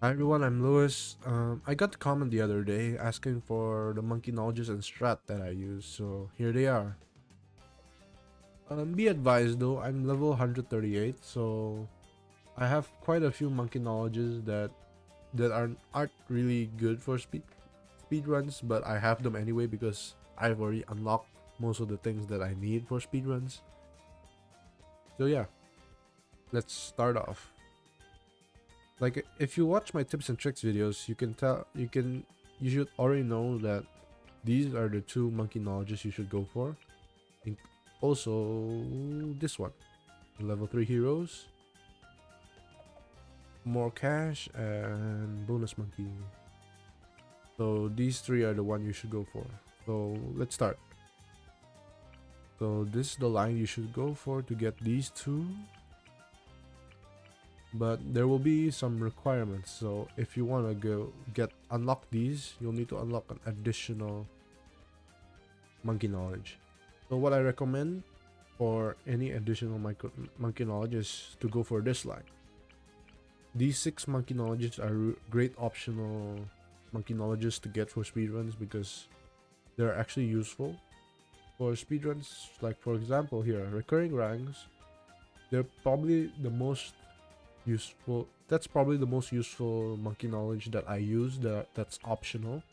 Hi everyone, I'm Lewis. I got a comment the other day asking for the monkey knowledges and strat that I use, so here they are. Be advised though, I'm level 138, so I have quite a few monkey knowledges that aren't really good for speed runs, but I have them anyway because I've already unlocked most of the things that I need for speed runs. So yeah, let's start off. Like if you watch my tips and tricks videos, you should already know that these are the two monkey knowledges you should go for. Also, this one, level 3 heroes, more cash, and bonus monkey. So these three are the one you should go for. So let's start. So this is the line you should go for to get these two. But there will be some requirements. So if you want to unlock these, you'll need to unlock an additional monkey knowledge. So what I recommend for any additional monkey knowledge is to go for this line. These 6 monkey knowledges are great optional monkey knowledges to get for speedruns because they're actually useful for speedruns. Like for example here, recurring ranks, they're probably the most useful. That's probably the most useful monkey knowledge that I use that's optional.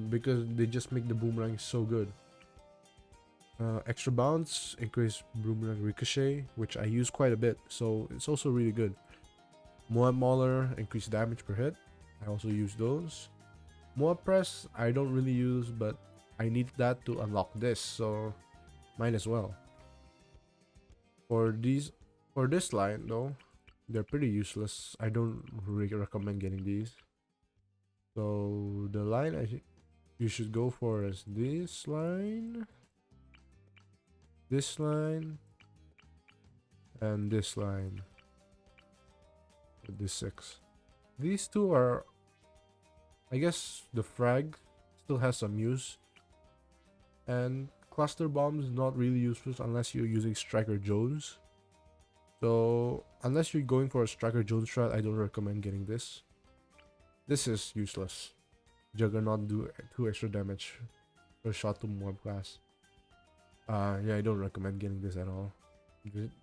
Because they just make the boomerang so good. Extra bounce, increase boomerang ricochet, which I use quite a bit, so it's also really good. Moab Mauler, increase damage per hit. I also use those. Moab Press, I don't really use, but I need that to unlock this, so might as well. For this line though, they're pretty useless. I don't really recommend getting these. So the line I think you should go for is this line, and this line. This 6. These two are, I guess, the frag still has some use, and cluster bombs not really useful unless you're using Striker Jones. So unless you're going for a Striker Jones strat, I don't recommend getting this. This is useless. Juggernaut do 2 extra damage per shot to mob class. Yeah, I don't recommend getting this at all.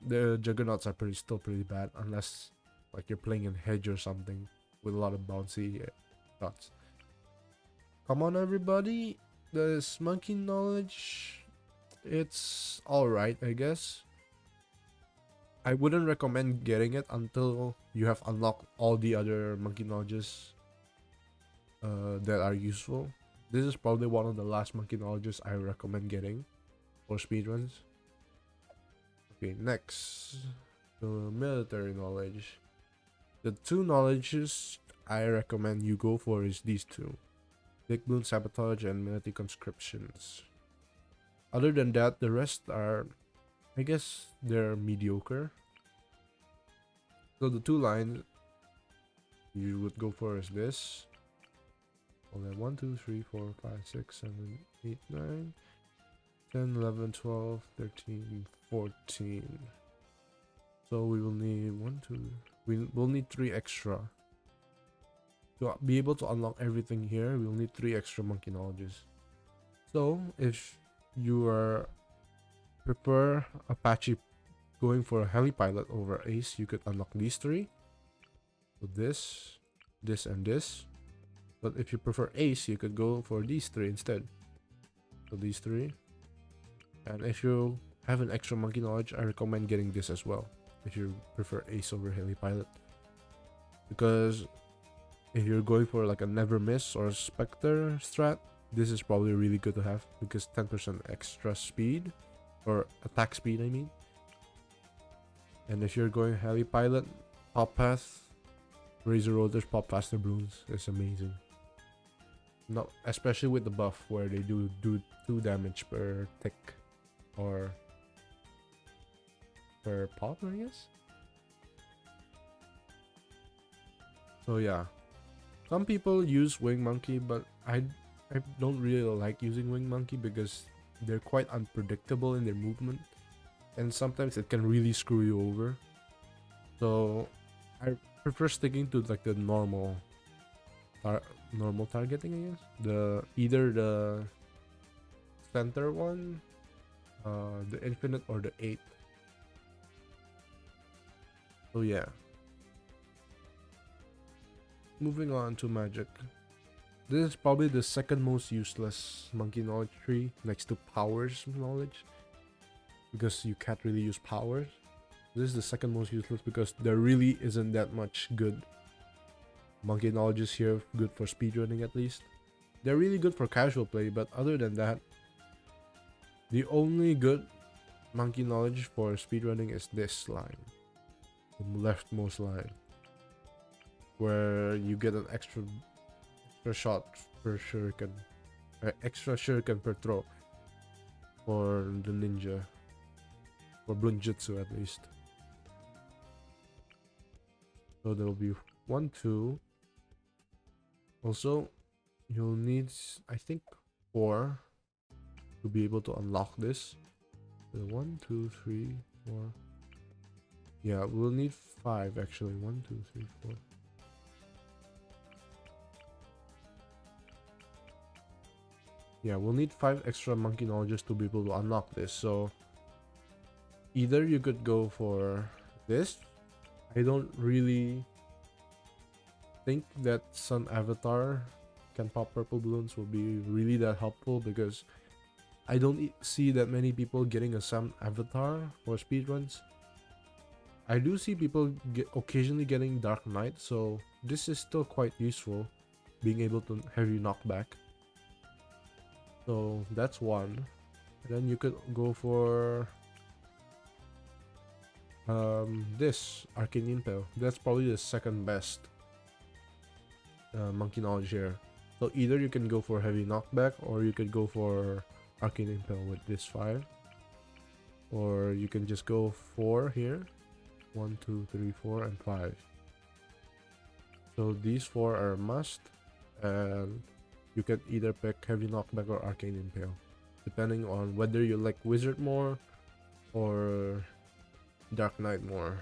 The Juggernauts are still pretty bad unless like you're playing in hedge or something with a lot of bouncy shots. Come on everybody, this monkey knowledge, it's alright I guess. I wouldn't recommend getting it until you have unlocked all the other monkey knowledges that are useful. This is probably one of the last monkey knowledges I recommend getting for speedruns. Okay, next, the military knowledge. The 2 knowledges I recommend you go for is these 2. Big Bloon Sabotage and Military Conscriptions. Other than that, the rest are, I guess, they're mediocre. So the 2 lines you would go for is this. Hold on, 1, 2, 3, 4, 5, 6, 7, 8, 9, 10, 11, 12, 13, 14. So we will need 1, 2, we'll need 3 extra. To be able to unlock everything here, we'll need 3 extra monkey knowledges. So if you prefer Apache going for a heli pilot over Ace, you could unlock these 3. So this, and this. But if you prefer Ace, you could go for these 3 instead. So these 3. And if you have an extra monkey knowledge, I recommend getting this as well if you prefer Ace over heli pilot. Because if you're going for like a never miss or a Spectre strat, this is probably really good to have because 10% extra speed, or attack speed I mean. And if you're going heli pilot, pop path, Razor Rotors pop faster balloons is amazing. No, especially with the buff where they do 2 damage per tick or per pop, I guess. So yeah, some people use Wing Monkey, but I don't really like using Wing Monkey because they're quite unpredictable in their movement, and sometimes it can really screw you over. So prefer sticking to like the normal targeting, I guess. Either the center one, the infinite, or the 8. So yeah. Moving on to magic. This is probably the second most useless monkey knowledge tree next to powers knowledge, because you can't really use powers. This is the second most useless because there really isn't that much good monkey knowledge is here, good for speedrunning at least. They're really good for casual play, but other than that, the only good monkey knowledge for speedrunning is this line, the leftmost line, where you get an extra shot per shuriken, extra shuriken per throw for the ninja, for blunjutsu at least. So there will be 1, 2. Also, you'll need, I think, 4 to be able to unlock this. So 1, 2, 3, 4. Yeah, we'll need 5 actually. 1, 2, 3, 4. Yeah, we'll need 5 extra monkey knowledges to be able to unlock this. So either you could go for this. I don't really think that Sun Avatar can pop purple balloons will be really that helpful, because I don't see that many people getting a Sun Avatar for speedruns. I do see people occasionally getting Dark Knight, so this is still quite useful, being able to heavy knockback. So that's one. And then you could go for this Arcane Impel. That's probably the second best monkey knowledge here. So either you can go for heavy knockback, or you could go for Arcane Impel with this 5, or you can just go 4 here. 1, 2, 3, 4, and 5. So these 4 are a must, and you can either pick heavy knockback or Arcane Impale, depending on whether you like Wizard more or Dark Knight more.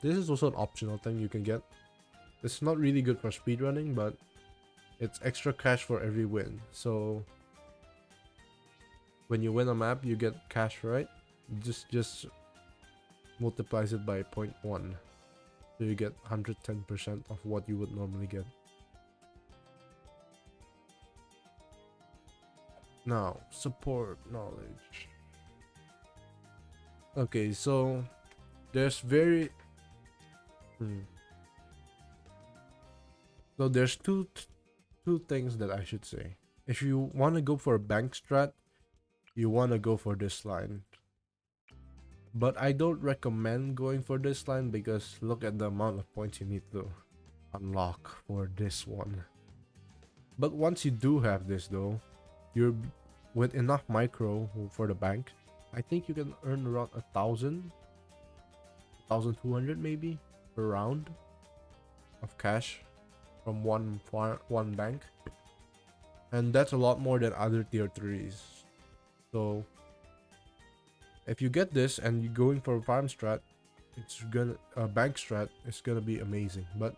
This is also an optional thing you can get. It's not really good for speedrunning, but it's extra cash for every win. So when you win a map, you get cash, right? Just multiplies it by 0.1. So you get 110% of what you would normally get. Now, support knowledge. Okay, so there's so there's two things that I should say. If you want to go for a bank strat, you want to go for this line. But I don't recommend going for this line, because look at the amount of points you need to unlock for this one. But once you do have this though, you're with enough micro for the bank, I think you can earn around 1,000, 1,200 maybe per round of cash from one bank, and that's a lot more than other tier 3s. So if you get this and you're going for a farm strat, it's gonna bank strat, it's gonna be amazing. But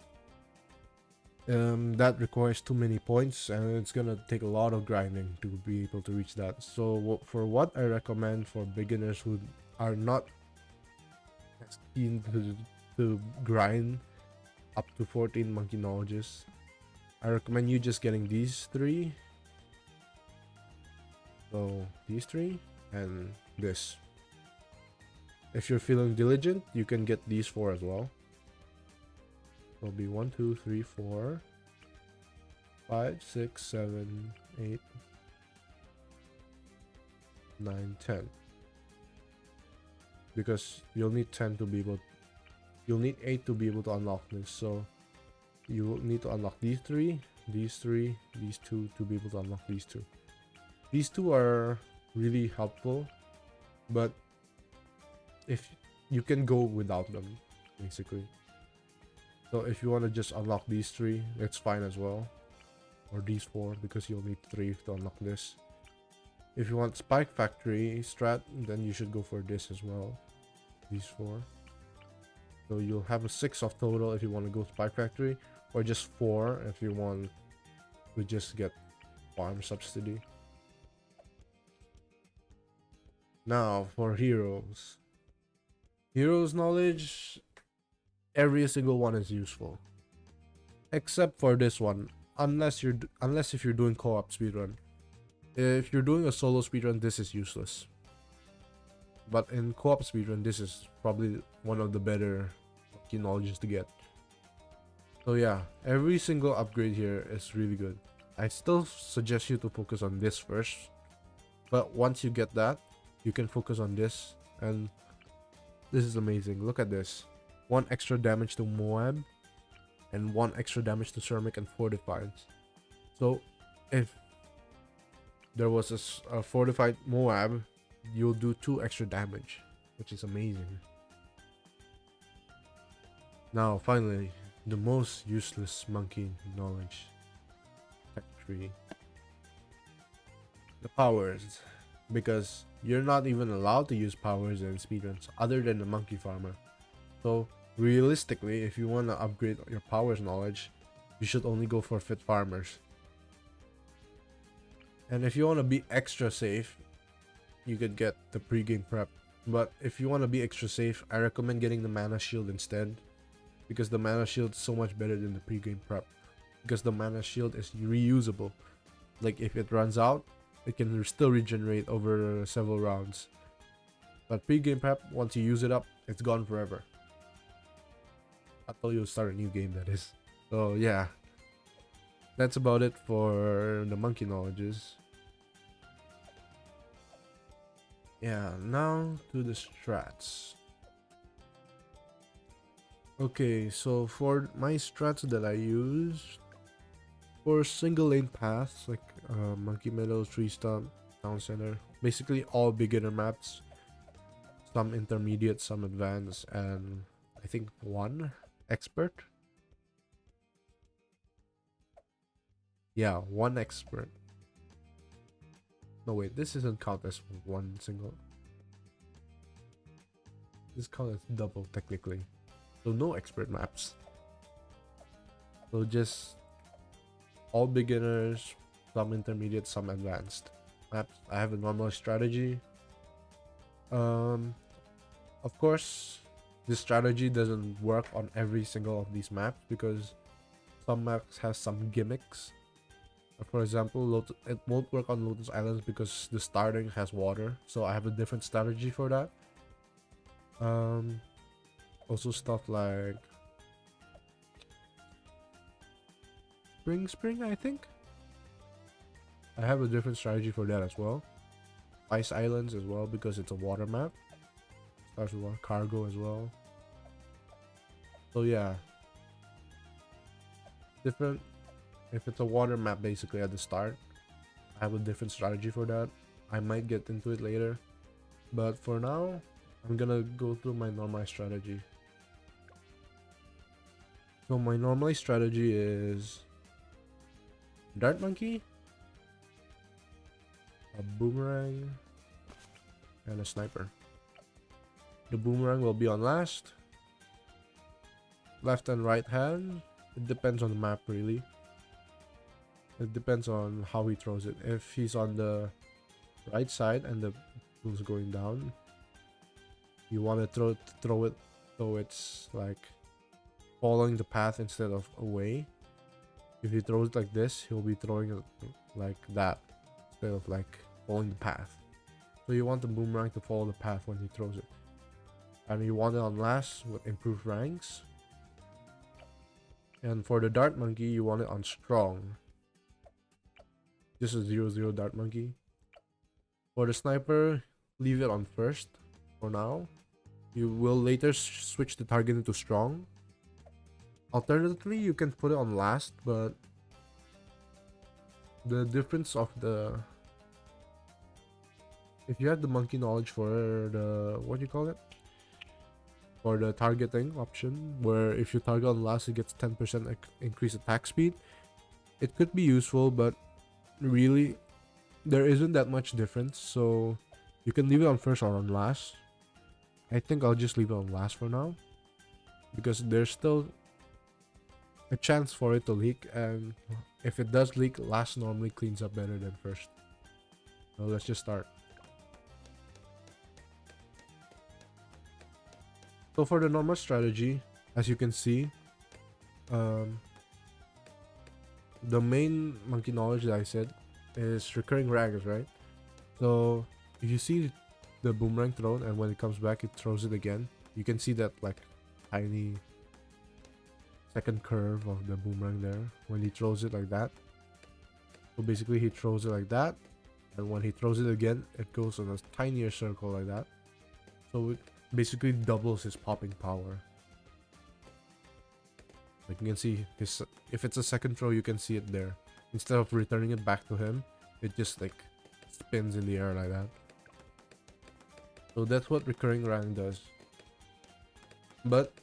that requires too many points, and it's gonna take a lot of grinding to be able to reach that. So for what I recommend for beginners who are not as keen to grind up to 14 monkey knowledges, I recommend you just getting these 3. So these 3 and this. If you're feeling diligent, you can get these 4 as well. It'll be 1, 2, 3, 4, 5, 6, 7, 8, 9, 10. Because you'll need 10 to be able. You'll need 8 to be able to unlock this. So you will need to unlock these 3, these 3, these 2 to be able to unlock these 2. These 2 are really helpful, but if you can go without them, basically. So if you want to just unlock these 3, it's fine as well, or these 4, because you'll need 3 to unlock this. If you want Spike Factory strat, then you should go for this as well, these 4. So you'll have a 6 of total if you want to go Spy Factory, or just 4 if you want to just get farm subsidy. Now for heroes. Heroes knowledge, every single one is useful. Except for this one. Unless if you're doing co-op speedrun. If you're doing a solo speedrun, this is useless. But in co-op speedrun, this is probably one of the better key knowledges to get. So yeah, every single upgrade here is really good. I still suggest you to focus on this first. But once you get that, you can focus on this. And this is amazing. Look at this. 1 extra damage to Moab. And 1 extra damage to Ceramic and Fortified. So if there was a Fortified Moab, you'll do 2 extra damage, which is amazing. Now finally, the most useless monkey knowledge. Tech tree. The powers. Because you're not even allowed to use powers in speedruns other than the monkey farmer. So realistically, if you want to upgrade your powers knowledge, you should only go for fit farmers. And if you want to be extra safe, you could get the pre-game prep. But if you want to be extra safe, I recommend getting the mana shield instead, because the mana shield is so much better than the pre-game prep, because the mana shield is reusable. Like if it runs out, it can still regenerate over several rounds. But pre-game prep, once you use it up, it's gone forever. Until you start a new game, that is. So yeah, that's about it for the monkey knowledges. Yeah, now to the strats. Okay, so for my strats that I use, for single lane paths like Monkey Meadow, Tree Stump, Town Center, basically all beginner maps, some intermediate, some advanced, and I think 1 expert. Yeah, 1 expert. No wait, this doesn't count as 1 single. This counts as double technically. So no expert maps. So just all beginners, some intermediate, some advanced maps. I have a normal strategy. Of course, this strategy doesn't work on every single of these maps because some maps have some gimmicks. For example, it won't work on Lotus Islands because the starting has water, so I have a different strategy for that. Also stuff like Spring, I think. I have a different strategy for that as well. Ice Islands as well because it's a water map. Starts with cargo as well. So yeah, different. If it's a water map basically at the start, I have a different strategy for that. I might get into it later, but for now, I'm gonna go through my normal strategy. So my normal strategy is Dart Monkey, a Boomerang, and a Sniper. The Boomerang will be on last. Left and right hand, it depends on the map really. It depends on how he throws it. If he's on the right side and the ball's going down, you want to throw it so it's like following the path instead of away. If he throws it like this, he'll be throwing it like that instead of like following the path. So you want the Boomerang to follow the path when he throws it. And you want it on last with improved ranks. And for the Dart Monkey, you want it on strong. This is 0-0 Dart Monkey. For the Sniper, leave it on first for now. You will later switch the target into strong. Alternatively, you can put it on last, but the difference of the... If you have the monkey knowledge for the... what do you call it? For the targeting option, where if you target on last, it gets 10% increased attack speed. It could be useful, but really there isn't that much difference, so you can leave it on first or on last. I think I'll just leave it on last for now. because there's still a chance for it to leak, and if it does leak, last normally cleans up better than first. So let's just start. So for the normal strategy, as you can see, the main monkey knowledge that I said is recurring rags, right? So if you see the boomerang thrown and when it comes back it throws it again, you can see that like tiny second curve of the boomerang there when he throws it like that. So basically he throws it like that, and when he throws it again it goes on a tinier circle like that. So it basically doubles his popping power. Like you can see his, if it's a second throw, you can see it there. Instead of returning it back to him, it just like spins in the air like that. So that's what recurring rang does. But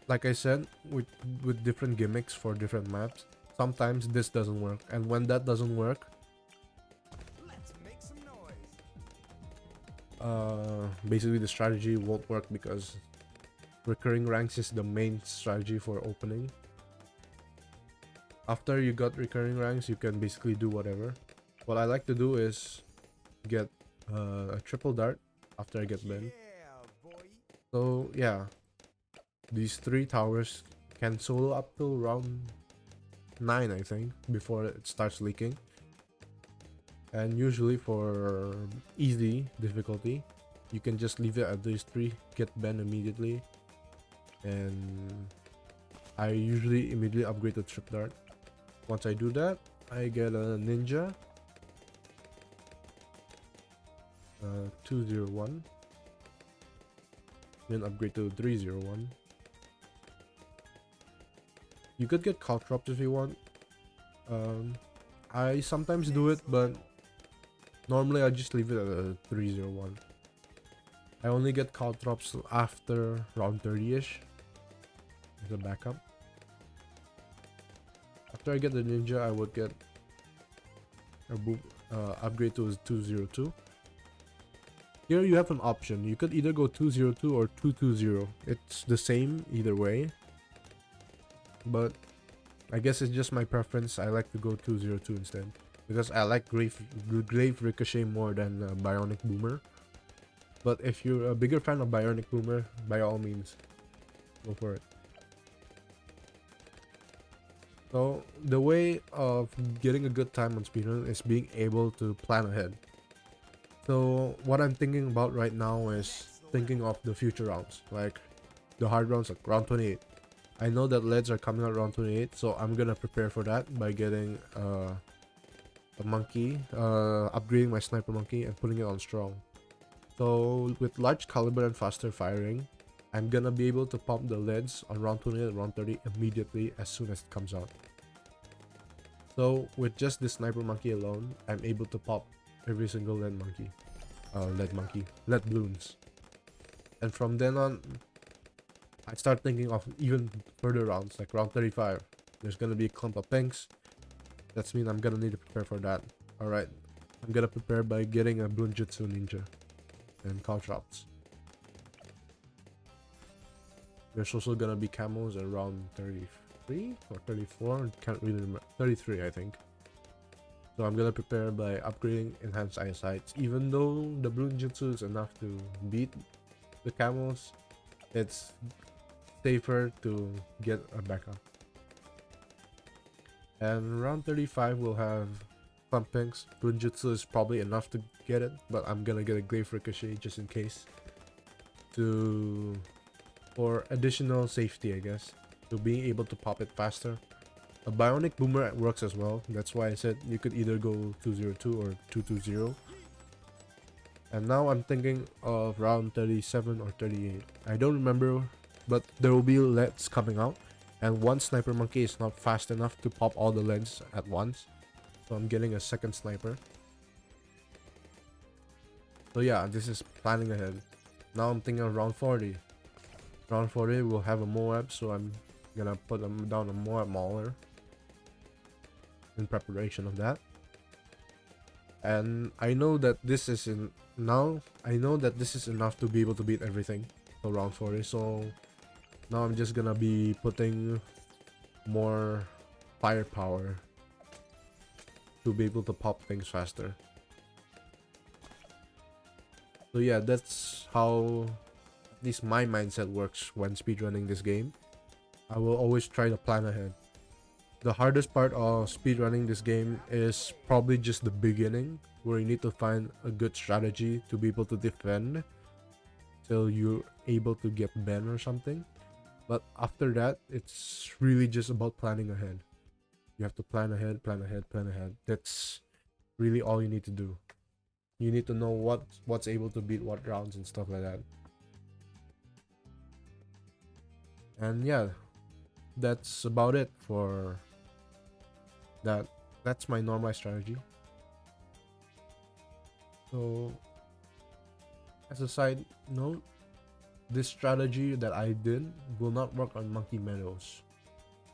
like I said, with different gimmicks for different maps, sometimes this doesn't work, and when that doesn't work, Let's make some noise. basically the strategy won't work, because recurring ranks is the main strategy for opening. After you got recurring ranks, you can basically do whatever. What I like to do is get a triple dart after I get Ben. Yeah, boy. So yeah, these 3 towers can solo up till round 9, I think, before it starts leaking. And usually for easy difficulty, you can just leave it at these 3, get Ben immediately, and I usually immediately upgrade to trip dart. Once I do that, I get a ninja, 201, then upgrade to 301. You could get caltrops if you want. I sometimes do it, but normally I just leave it at a 301. I only get caltrops after round 30ish as a backup. After I get the ninja, I would get a upgrade to 202. Here you have an option. You could either go 202 or 220. It's the same either way, but I guess it's just my preference. I like to go 202 instead, because I like Glaive Ricochet more than Bionic Boomer. But if you're a bigger fan of Bionic Boomer, by all means, go for it. So the way of getting a good time on speedrun is being able to plan ahead. So what I'm thinking about right now is thinking of the future rounds, like the hard rounds, like round 28. I know that leads are coming out round 28, so I'm gonna prepare for that by getting a monkey, upgrading my sniper monkey and putting it on strong. So with large caliber and faster firing, I'm gonna be able to pump the leads on round 28 and round 30 immediately as soon as it comes out. So with just this sniper monkey alone, I'm able to pop every single lead balloons. And from then on, I start thinking of even further rounds, like round 35. There's gonna be a clump of pinks. That means I'm gonna need to prepare for that. Alright, I'm gonna prepare by getting a Blunjutsu Ninja and caltrops. There's also gonna be camos around 33 or 34, can't really remember. 33, I think. So I'm gonna prepare by upgrading enhanced eyesights. Even though the Blunjutsu is enough to beat the camos, it's safer to get a backup. And round 35 will have pumpings. Blunjutsu is probably enough to get it, but I'm gonna get a Glaive Ricochet just in case, for additional safety, I guess, to being able to pop it faster. A Bionic Boomer works as well. That's why I said you could either go 202 or 220. And now I'm thinking of round 37 or 38. I don't remember, but there will be LEDs coming out, and one sniper monkey is not fast enough to pop all the LEDs at once. So I'm getting a second sniper. So yeah, this is planning ahead. Now I'm thinking of round 40. Round 40 we'll have a Moab, so I'm gonna put down a Moab Mauler in preparation of that. And I know that this is enough to be able to beat everything for round 40. So Now I'm just gonna be putting more firepower to be able to pop things faster. So yeah, that's how at least my mindset works when speedrunning this game. I will always try to plan ahead. The hardest part of speedrunning this game is probably just the beginning, where you need to find a good strategy to be able to defend till you're able to get Ben or something. But after that, it's really just about planning ahead. You have to plan ahead, plan ahead, plan ahead. That's really all you need to do. You need to know what's able to beat what rounds and stuff like that. And yeah, that's about it for that. That's my normalized strategy. So as a side note, this strategy that I did will not work on Monkey Meadows.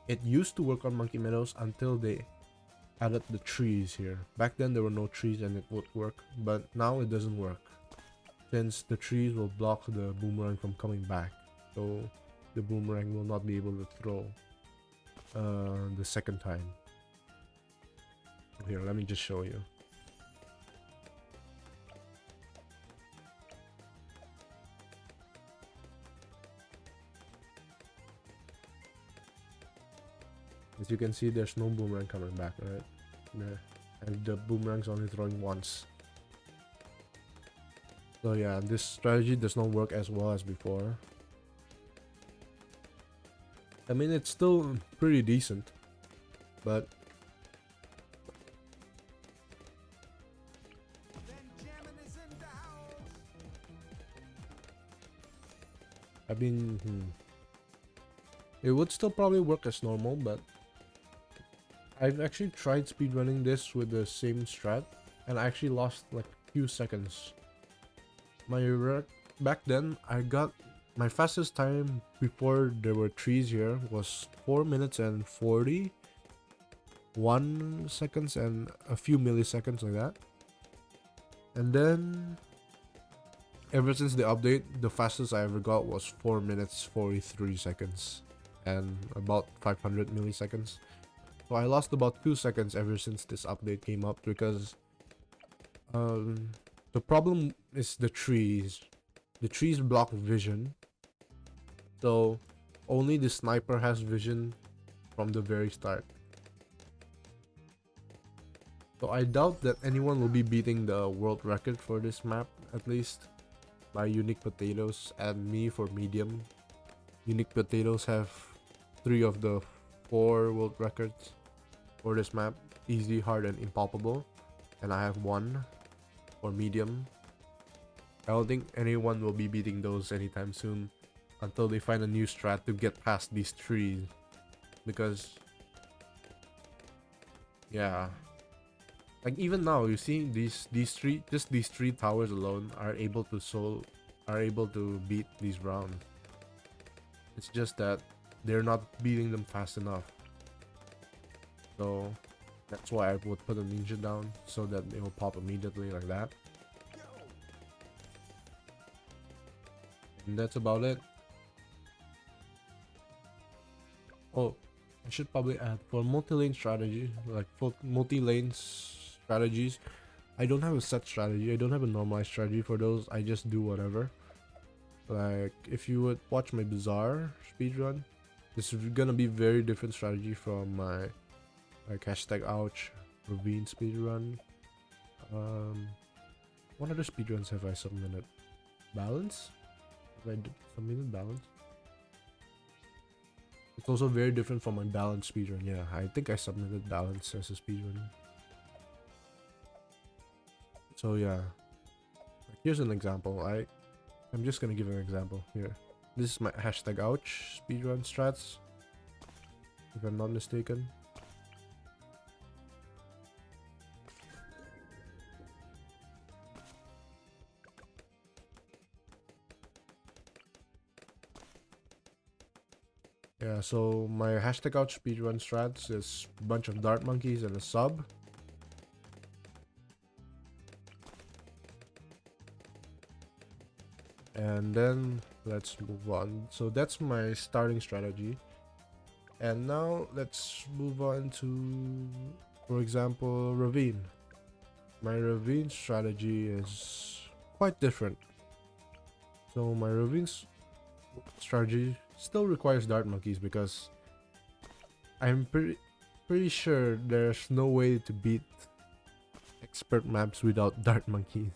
It used to work on Monkey Meadows until they added the trees here. Back then there were no trees and it would work, but now it doesn't work since the trees will block the boomerang from coming back. So the boomerang will not be able to throw the second time. Here, let me just show you. As you can see, there's no boomerang coming back, right? There. And the boomerang's only throwing once. So yeah, this strategy does not work as well as before. I mean, it's still pretty decent, but Benjamin is in the house. I mean, it would still probably work as normal, but I've actually tried speedrunning this with the same strat, and I actually lost like a few seconds. Back then, I got my fastest time before there were trees here was 4 minutes and 41 seconds and a few milliseconds like that. And then ever since the update, the fastest I ever got was 4 minutes 43 seconds and about 500 milliseconds. So I lost about 2 seconds ever since this update came up because the problem is the trees. The trees block vision. So only the sniper has vision from the very start. So I doubt that anyone will be beating the world record for this map, at least by Unique Potatoes and me for medium. Unique Potatoes have 3 of the 4 world records for this map: easy, hard, and impalpable, and I have 1 for medium. I don't think anyone will be beating those anytime soon until they find a new strat to get past these trees, because yeah, like even now you see these three towers alone are able to beat these rounds. It's just that they're not beating them fast enough. So that's why I would put a ninja down so that it will pop immediately like that. And that's about it. Oh, I should probably add, for multi-lane strategy, like for multi-lane strategies, I don't have a set strategy. I don't have a normalized strategy for those. I just do whatever. Like if you would watch my bizarre speedrun, this is gonna be very different strategy from my like #ouch ravine speedrun. What other speedruns have I submitted? Balance? Have I submitted balance? It's also very different from my balance speedrun. Yeah, I think I submitted balance as a speedrun. So yeah, like, here's an example. I'm just gonna give an example here. This is my #ouch speedrun strats, if I'm not mistaken. Yeah, so my #ouch speedrun strats is a bunch of dart monkeys and a sub. And then let's move on. So that's my starting strategy. And now let's move on to, for example, ravine. My ravine strategy is quite different. So my strategy still requires dart monkeys because I'm pretty sure there's no way to beat expert maps without dart monkeys.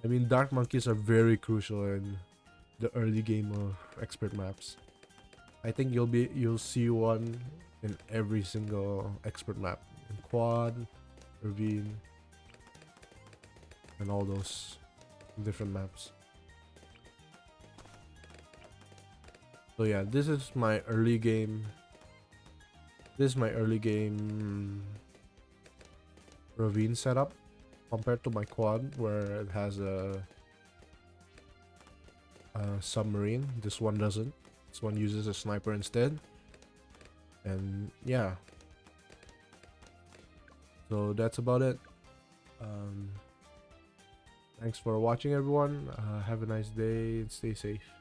I mean, dart monkeys are very crucial in the early game of expert maps. I think you'll see one in every single expert map, in quad, ravine, and all those different maps. So yeah, this is my early game. This is my early game ravine setup compared to my quad where it has a submarine. This one doesn't. This one uses a sniper instead. And yeah. So that's about it. Thanks for watching, everyone. Have a nice day and stay safe.